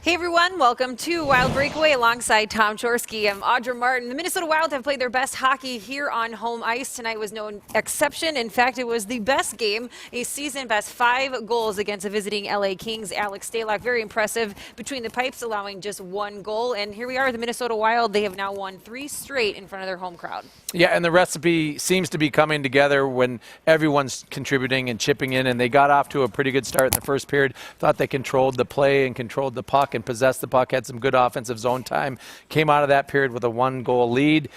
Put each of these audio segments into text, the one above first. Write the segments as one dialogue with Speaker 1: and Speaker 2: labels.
Speaker 1: Hey everyone, welcome to Wild Breakaway alongside Tom Chorske. I'm Audra Martin. The Minnesota Wild have played their best hockey here on home ice. Tonight was no exception. In fact, it was the best game, a season best 5 goals against the visiting LA Kings. Alex Stalock, very impressive between the pipes, allowing just 1 goal. And here we are, the Minnesota Wild. They have now won 3 straight in front of their home crowd.
Speaker 2: Yeah, and the recipe seems to be coming together when everyone's contributing and chipping in, and they got off to a pretty good start in the first period. Thought they controlled the play and controlled the puck and possessed the puck, had some good offensive zone time, came out of that period with a 1-goal lead.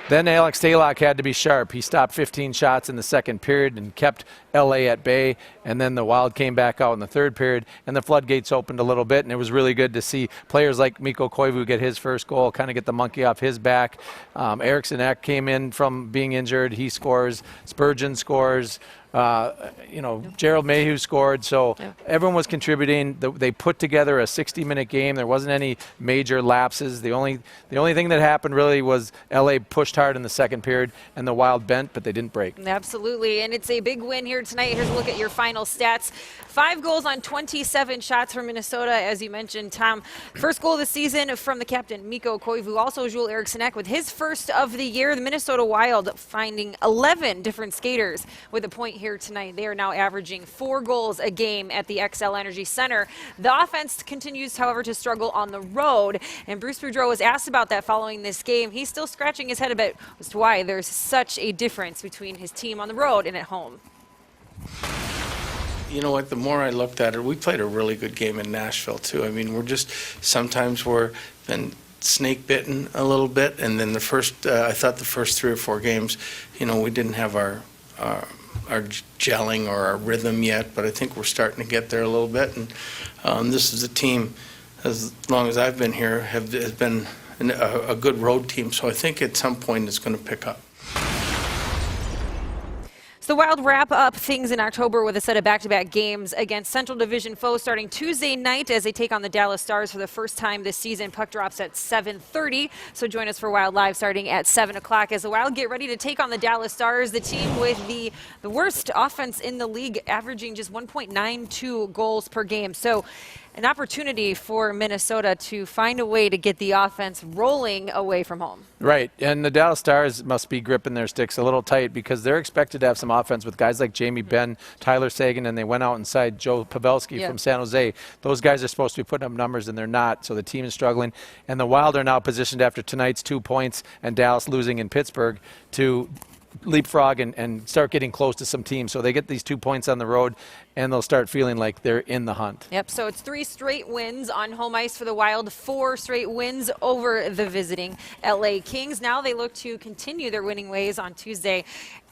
Speaker 2: Then Alex Stalock had to be sharp. He stopped 15 shots in the second period and kept LA at bay, and then the Wild came back out in the third period, and the floodgates opened a little bit, and it was really good to see players like Mikko Koivu get his first goal, kind of get the monkey off his back. Eriksson Ek came in from being injured. He scores. Spurgeon scores. Gerald Mayhew scored. So everyone was contributing. They put together a 60-minute game. There wasn't any major lapses. The only thing that happened really was LA pushed hard in the second period, and the Wild bent, but they didn't break.
Speaker 1: Absolutely, and it's a big win here tonight. Here's a look at your final stats. 5 goals on 27 shots for Minnesota, as you mentioned, Tom. First goal of the season from the captain, Mikko Koivu. Also, Joel Eriksson Ek with his first of the year. The Minnesota Wild finding 11 different skaters with a point here tonight. They are now averaging 4 goals a game at the XL Energy Center. The offense continues, however, to struggle on the road, and Bruce Boudreau was asked about that following this game. He's still scratching his head a bit as to why there's such a difference between his team on the road and at home.
Speaker 3: You know what, the more I looked at it, we played a really good game in Nashville too. I mean, sometimes we're been snake bitten a little bit, and then I thought the first 3 or 4 games, we didn't have our gelling or our rhythm yet, but I think we're starting to get there a little bit. And this is a team, as long as I've been here, has been a good road team. So I think at some point it's going to pick up.
Speaker 1: So the Wild wrap up things in October with a set of back-to-back games against Central Division foes starting Tuesday night as they take on the Dallas Stars for the first time this season. Puck drops at 7:30, so join us for Wild Live starting at 7 o'clock as the Wild get ready to take on the Dallas Stars, the team with the worst offense in the league, averaging just 1.92 goals per game. So an opportunity for Minnesota to find a way to get the offense rolling away from home.
Speaker 2: Right, and the Dallas Stars must be gripping their sticks a little tight because they're expected to have some offense with guys like Jamie Benn, Tyler Seguin, and they went out inside Joe Pavelski from San Jose. Those guys are supposed to be putting up numbers, and they're not, so the team is struggling. And the Wild are now positioned after tonight's 2 points and Dallas losing in Pittsburgh to leapfrog and start getting close to some teams. So they get these 2 points on the road, and they'll start feeling like they're in the hunt.
Speaker 1: Yep, so it's 3 straight wins on home ice for the Wild, 4 straight wins over the visiting LA Kings. Now they look to continue their winning ways on Tuesday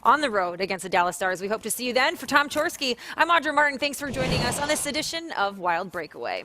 Speaker 1: on the road against the Dallas Stars. We hope to see you then. For Tom Chorske, I'm Audra Martin. Thanks for joining us on this edition of Wild Breakaway.